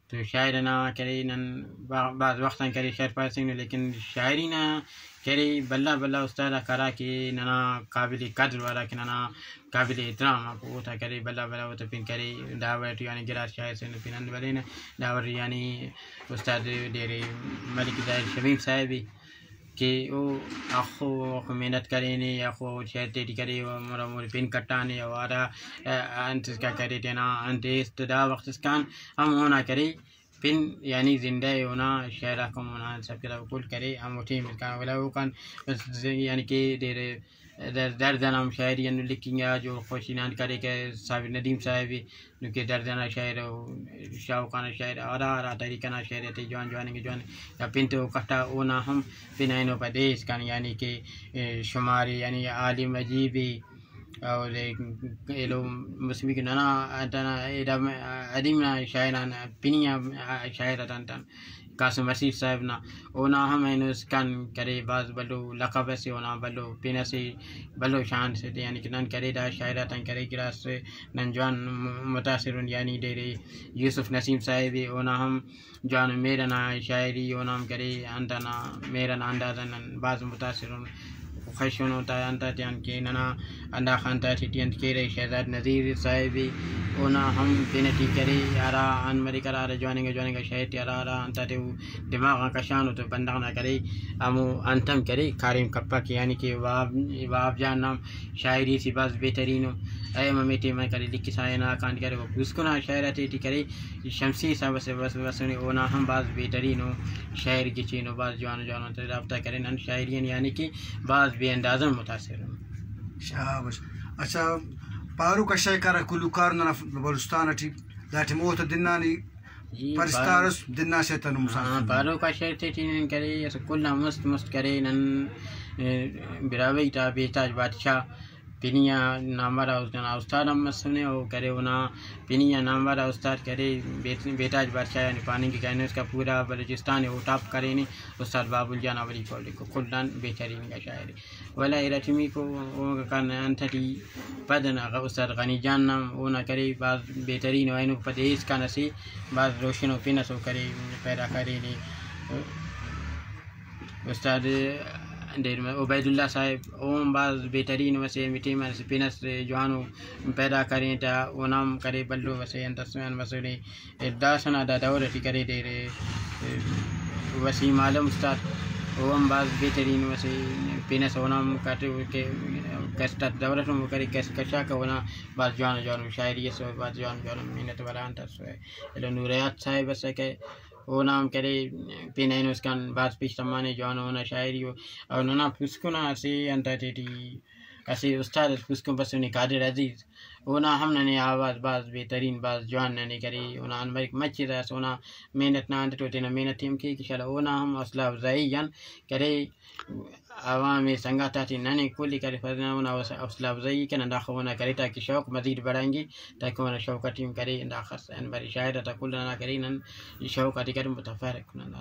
تو شاعرنا کرے نن بعض وقتاً کرے شعر پاسنگ لیکن شاعری نا کرے بلا بلا استاد کرا کہ ننا قابل قدر والا کہ ننا قابل احترام آپ وہ تھا کرے بلا بلا وہ تو پھر کرے دعوت یعنی گرا شاعر سے پھر والے نا دعوت یعنی استاد ڈیرے ملک ظاہر شمیم صاحب کہ وہ آخو محنت کرے نے یا خو شہر تیری کرے مرا مور پن کٹانے وارا انت کا کرے تینا انت استدا وقت کان ہم ہونا کرے پن یعنی زندہ ہونا شہرہ کو ہونا سب کے کل کرے ہم اٹھے ملکان ولا وہ کان یعنی کہ دیر دردنام شاعری یعنی لکھیں گا جو خوشی نان کرے کہ صاحب ندیم صاحب کہ دردنا شاعر شاوقانہ شاعر آرا طریقہ نا شاعر تے جوان جوان کے جوان یا پنتو کٹا اونا ہم پنائنو پردیش کان یعنی کہ شماری یعنی عالم عجیبی اور ایلو مسلمی کے نانا عدیم شاعران پنیا شاعران قاسم مسیح صاحب نا اونا ہم اس کان کرے بعض بلو لقب سے اونا بلو پینا سے بلو شان سے یعنی کہ نن کرے دا شاعراتن کرے گراس سے نن جوان متاثرون یعنی ڈیرے یوسف نسیم صاحب اونا ہم جوان میرنا شاعری اونا ہم کرے انتنا میرنا اندازن بعض متاثرون خشن ہوتا ہے انتا تیان کے ننا اندا خانتا تھیٹین کے رہی شہزاد نظیر صاحبی اونا ہم پینٹی کرے یارا ان مری کرا جوانیں گا شہر یارا انتا تے دماغ کا شان تو بندہ نہ کرے امو انتم کرے کاریم کپا کے یعنی کہ واب جان نام شاعری سی باز بہترین اے ممیٹی میں کرے لکھ ساینا کان کرے وہ اس کو نہ شاعرات تی کرے شمسی صاحب سے بس اونا ہم باز بہترین شاعر کی چینو باز جوان تو رابطہ کریں ان شاعرین یعنی کہ بعض بے اندازن متاثر ہیں شاباش. اچھا پارو کا شے کرا کلو کارنا بلوچستان اٹھی ذات موت دنانی پرستارس دنا سے تن مسافر پارو کا شے تے تین کرے اس کل مست کرے نن براوی تا بیتاج بادشاہ پینیا نامبر استاد ہم سنے او کرے ونا پینیا نامبر استاد کرے بیتاج بادشاہ یعنی پانی کی کہنے اس کا پورا بلوچستان ہے وہ ٹاپ کرے نہیں استاد باب الجان اولی کولی کو کلان بہترین کا شاعر ولا ارتمی کو وہ کرنا انتھٹی پدن استاد غنی جان نام وہ نہ کرے بعض بہترین وینو پدیس کا نسی بعض روشن و پینس و کرے پیدا کرے نہیں استاد دیر میں عبید اللہ صاحب اوم بعض بہترین ویسے مٹی میں پینس جوانو پیدا کریں تا وہ نام کرے بلو ویسے انتسمان مسئلے داسنا دا دور تی کرے دیر وسیم عالم استاد اوم بعض بہترین ویسے پینس وہ نام کاٹے کے کستا دورت میں کرے کشا کا ونا بعض جوان شاعری سو بعض جوان محنت والا انتس ہے نوریات صاحب ویسے کہ وہ نام کرے پینائن اس کان بعض پیش تمانے جوان ہونا شاعری ہو اور نونا پھسکونا اسی انتا تیٹی اسی استاد پھسکون بس انہیں قادر عزیز اونا ہم نے آواز بعض بہترین بعض جوان نے کرے اونا انبرک مچی رہا سونا محنت نہ انتا توٹینا محنت تیم کی کشالا اونا ہم حوصلہ افزائی جان کرے عوام سنگاتا تھی ننے کلی کرے فرنا اونا حوصلہ افزائی کنا داخونا کرے تاکہ شوق مزید بڑھائیں گے تاکہ اونا شوقہ ٹیم کرے داخص انبری شاعرہ تا کلنا کرے نن شوقہ تی کرے متفارق کنن.